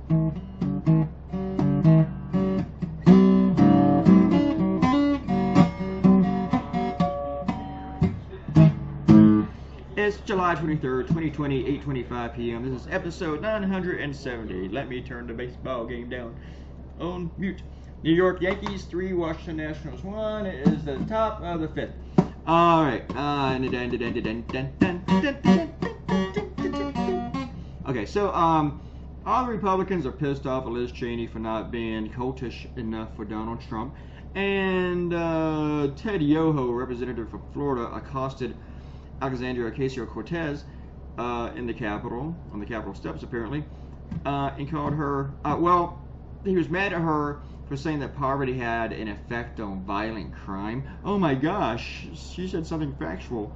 It's July 23rd, 2020, 8:25 p.m. This is episode 970. Let me turn the baseball game down on mute. New York Yankees 3, Washington Nationals 1. It is the top of the 5th. All right. Okay, so all the Republicans are pissed off at Liz Cheney for not being cultish enough for Donald Trump, and Ted Yoho, representative from Florida, accosted Alexandria Ocasio-Cortez in the Capitol, on the Capitol steps apparently, and called her, well, he was mad at her for saying that poverty had an effect on violent crime. Oh my gosh, she said something factual.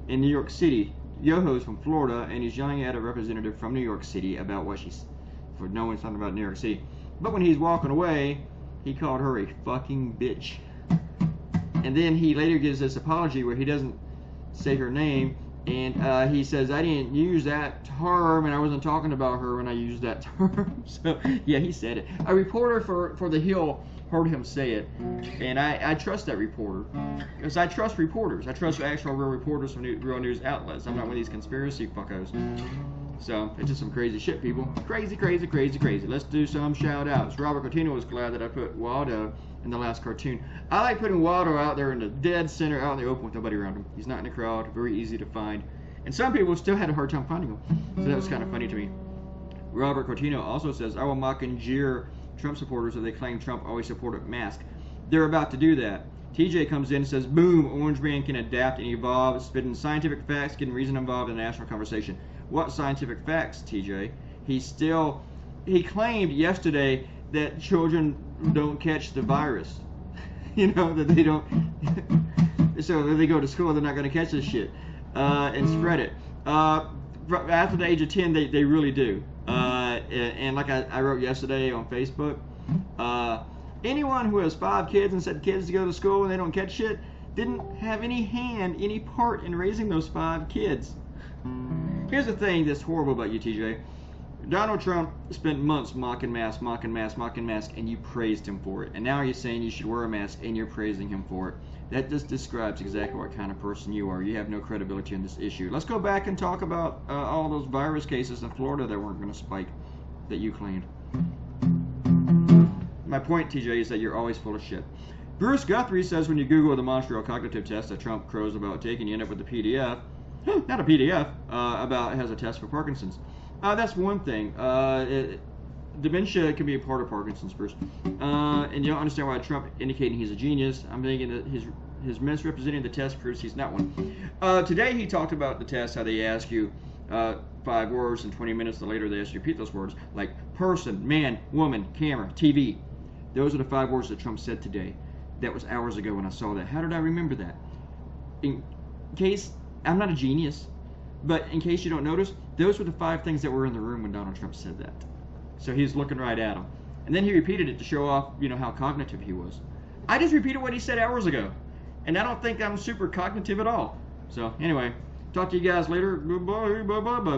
In New York City, Yoho's from Florida, and he's yelling at a representative from New York City about what she's, for knowing something about New York City. But when he's walking away, he called her a fucking bitch. And then he later gives this apology where he doesn't say her name, and he says, I didn't use that term, and I wasn't talking about her when I used that term. So yeah, he said it. A reporter for The Hill heard him say it, and I trust that reporter, because I trust reporters. I trust actual real reporters from real news outlets. I'm not one of these conspiracy fuckos. So it's just some crazy shit, people. Crazy, crazy, crazy, crazy. Let's do some shout outs. Robert Coutinho was glad that I put Waldo in the last cartoon. I like putting Waldo out there in the dead center, out in the open with nobody around him. He's not in the crowd, very easy to find. And some people still had a hard time finding him. So that was kind of funny to me. Robert Coutinho also says, I will mock and jeer Trump supporters if they claim Trump always supported masks. They're about to do that. TJ comes in and says, boom, Orange Man can adapt and evolve, spitting scientific facts, getting reason involved in the national conversation. What scientific facts, TJ? He claimed yesterday that children don't catch the virus. You know, that they don't. So if they go to school, they're not going to catch this shit and spread it. After the age of 10, they really do. And like I wrote yesterday on Facebook, anyone who has 5 kids and said kids to go to school and they don't catch shit didn't have any part in raising those 5 kids. Here's the thing that's horrible about you, TJ. Donald Trump spent months mocking masks, and you praised him for it. And now you're saying you should wear a mask, and you're praising him for it. That just describes exactly what kind of person you are. You have no credibility in this issue. Let's go back and talk about all those virus cases in Florida that weren't going to spike, that you claimed. My point, TJ, is that you're always full of shit. Bruce Guthrie says when you Google the Montreal cognitive test that Trump crows about taking, you end up with a PDF. Not a PDF, about has a test for Parkinson's. That's one thing. Dementia can be a part of Parkinson's, Bruce. And you don't understand why Trump indicating he's a genius. I'm thinking that his misrepresenting the test proves he's not one. Today he talked about the test, how they ask you 5 words, and 20 minutes later they ask you to repeat those words, like person, man, woman, camera, TV. Those are the 5 words that Trump said today. That was hours ago when I saw that. How did I remember that? In case, I'm not a genius, but in case you don't notice, those were the 5 things that were in the room when Donald Trump said that. So he's looking right at them. And then he repeated it to show off, you know, how cognitive he was. I just repeated what he said hours ago. And I don't think I'm super cognitive at all. So anyway, talk to you guys later. Goodbye, bye, bye, bye.